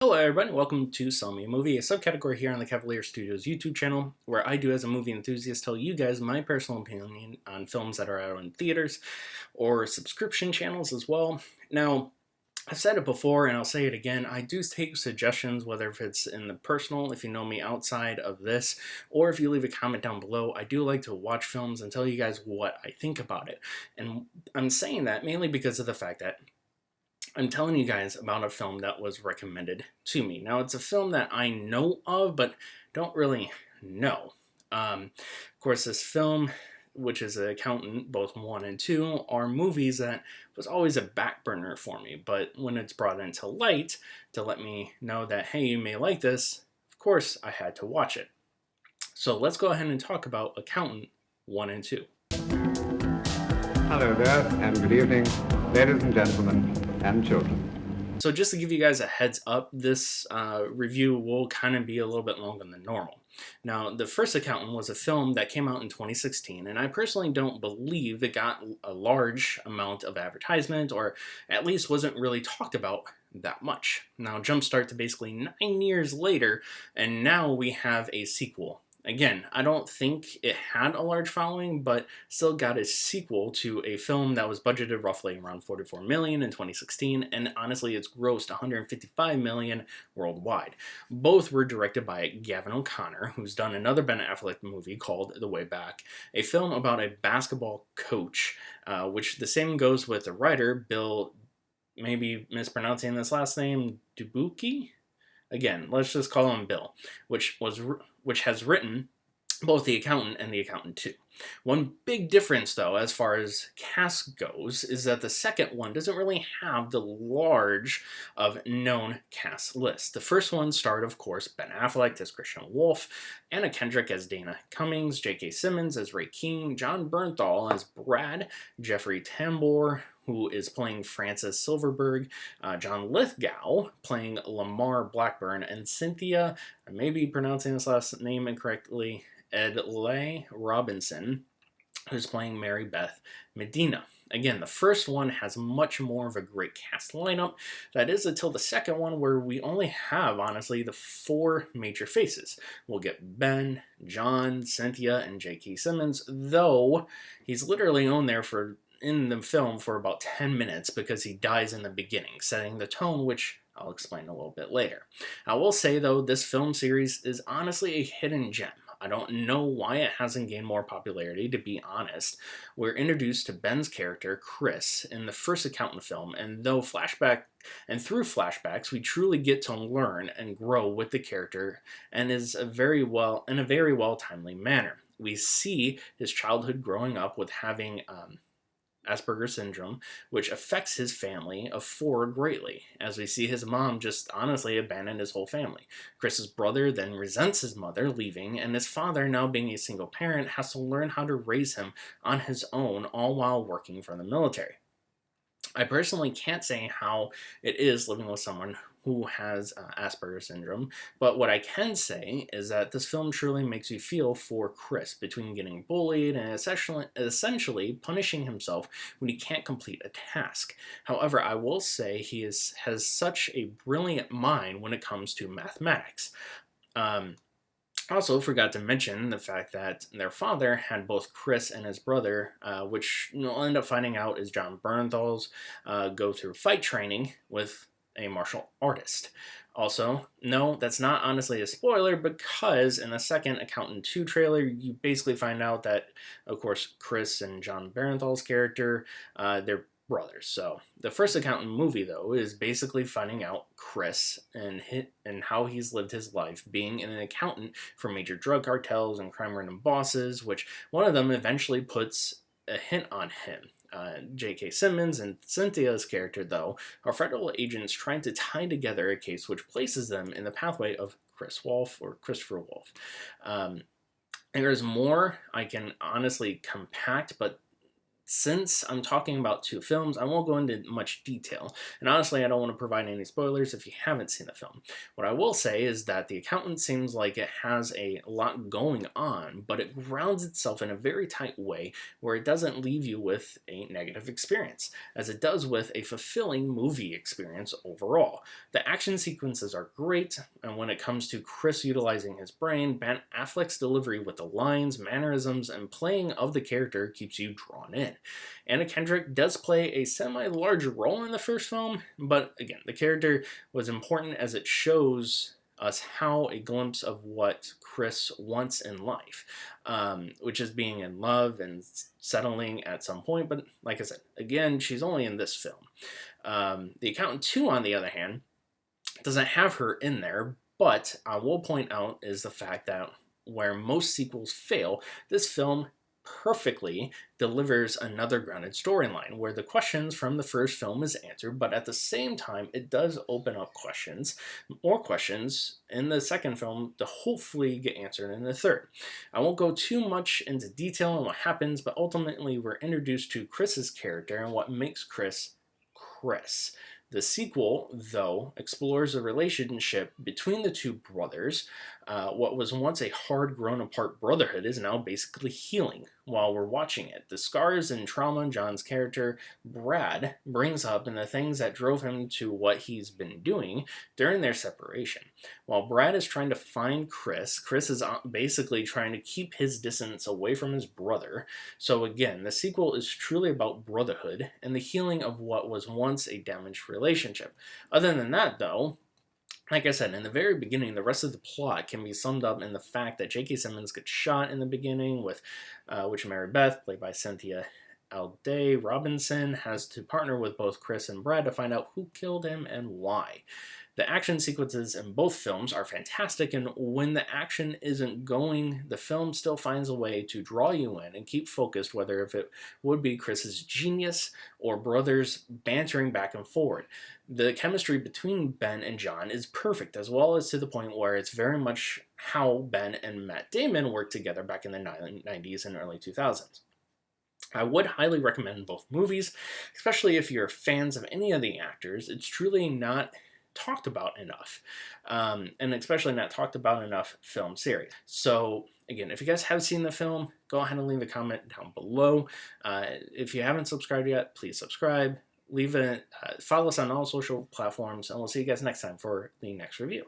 Hello everybody, welcome to Sell Me a Movie, a subcategory here on the Cavalier Studios YouTube channel, where I do as a movie enthusiast tell you guys my personal opinion on films that are out in theaters or subscription channels as well. Now, I've said it before and I'll say it again, I do take suggestions, whether if it's in the personal, if you know me outside of this, or if you leave a comment down below. I do like to watch films and tell you guys what I think about it. And I'm saying that mainly because of the fact that I'm telling you guys about a film that was recommended to me. Now, it's a film that I know of, but don't really know. Of course, this film, which is an Accountant, both 1 and 2, are movies that was always a back burner for me. But when it's brought into light to let me know that, hey, you may like this, of course, I had to watch it. So let's go ahead and talk about Accountant 1 and 2. Hello there, and good evening, ladies and gentlemen, and children. So just to give you guys a heads up, this review will kind of be a little bit longer than normal. Now, the first Accountant was a film that came out in 2016, and I personally don't believe it got a large amount of advertisement, or at least wasn't really talked about that much. Now, jump start to basically 9 years later, and now we have a sequel. Again, I don't think it had a large following, but still got a sequel to a film that was budgeted roughly around $44 million in 2016, and honestly, it's grossed $155 million worldwide. Both were directed by Gavin O'Connor, who's done another Ben Affleck movie called The Way Back, a film about a basketball coach, which the same goes with the writer, Bill, maybe mispronouncing this last name, Dubuque? Again, let's just call him Bill, which has written both The Accountant and The Accountant 2. One big difference, though, as far as cast goes, is that the second one doesn't really have the large of known cast list. The first one starred, of course, Ben Affleck as Christian Wolf, Anna Kendrick as Dana Cummings, J.K. Simmons as Ray King, John Bernthal as Brad, Jeffrey Tambor, who is playing Francis Silverberg, John Lithgow playing Lamar Blackburn, and Cynthia, I may be pronouncing this last name incorrectly, Edley Robinson, who's playing Mary Beth Medina. Again, the first one has much more of a great cast lineup. That is until the second one, where we only have, honestly, the 4 major faces. We'll get Ben, John, Cynthia, and J.K. Simmons, though he's literally on there in the film for about 10 minutes because he dies in the beginning, setting the tone, which I'll explain a little bit later. I will say, though, this film series is honestly a hidden gem. I don't know why it hasn't gained more popularity, to be honest. We're introduced to Ben's character, Chris, in the first Accountant film, and through flashbacks, we truly get to learn and grow with the character, and in a very well timely manner. We see his childhood growing up with having Asperger's syndrome, which affects his family of 4 greatly, as we see his mom just honestly abandon his whole family. Chris's brother then resents his mother leaving, and his father, now being a single parent, has to learn how to raise him on his own, all while working for the military. I personally can't say how it is living with someone who has Asperger's syndrome, but what I can say is that this film truly makes you feel for Chris between getting bullied and essentially punishing himself when he can't complete a task. However, I will say he has such a brilliant mind when it comes to mathematics. Also, forgot to mention the fact that their father had both Chris and his brother, which you'll end up finding out is John Bernthal's, go through fight training with a martial artist. Also, no, that's not honestly a spoiler, because in the second Accountant 2 trailer, you basically find out that, of course, Chris and John Bernthal's character, they're brothers. So the first Accountant movie, though, is basically finding out Chris and how he's lived his life being an accountant for major drug cartels and crime-ridden bosses, which one of them eventually puts a hint on him. J.K. Simmons and Cynthia's character, though, are federal agents trying to tie together a case which places them in the pathway of Christopher Wolf. There is more I can honestly compact, but Since I'm talking about two films, I won't go into much detail, and honestly, I don't want to provide any spoilers if you haven't seen the film. What I will say is that The Accountant seems like it has a lot going on, but it grounds itself in a very tight way where it doesn't leave you with a negative experience, as it does with a fulfilling movie experience overall. The action sequences are great, and when it comes to Chris utilizing his brain, Ben Affleck's delivery with the lines, mannerisms, and playing of the character keeps you drawn in. Anna Kendrick does play a semi-large role in the first film, but again, the character was important as it shows us how a glimpse of what Chris wants in life, which is being in love and settling at some point. But like I said, again, she's only in this film. The Accountant 2, on the other hand, doesn't have her in there, but I will point out is the fact that where most sequels fail, this film perfectly delivers another grounded storyline where the questions from the first film is answered, but at the same time it does open up more questions in the second film to hopefully get answered in the third. I won't go too much into detail on what happens, but ultimately we're introduced to Chris's character and what makes Chris Chris. The sequel, though, explores a relationship between the two brothers. What was once a hard, grown-apart brotherhood is now basically healing while we're watching it. The scars and trauma John's character, Brad, brings up and the things that drove him to what he's been doing during their separation. While Brad is trying to find Chris is basically trying to keep his distance away from his brother. So again, the sequel is truly about brotherhood and the healing of what was once a damaged relationship. Other than that, though, like I said, in the very beginning, the rest of the plot can be summed up in the fact that J.K. Simmons gets shot in the beginning, with which Mary Beth, played by Cynthia Alday Robinson, has to partner with both Chris and Brad to find out who killed him and why. The action sequences in both films are fantastic, and when the action isn't going, the film still finds a way to draw you in and keep focused, whether if it would be Chris's genius or brothers bantering back and forward. The chemistry between Ben and John is perfect, as well as to the point where it's very much how Ben and Matt Damon worked together back in the 90s and early 2000s. I would highly recommend both movies, especially if you're fans of any of the actors. It's truly not talked about enough, and especially not talked about enough film series. So again, if you guys have seen the film, go ahead and leave a comment down below. If you haven't subscribed yet, please subscribe. Follow us on all social platforms, and we'll see you guys next time for the next review.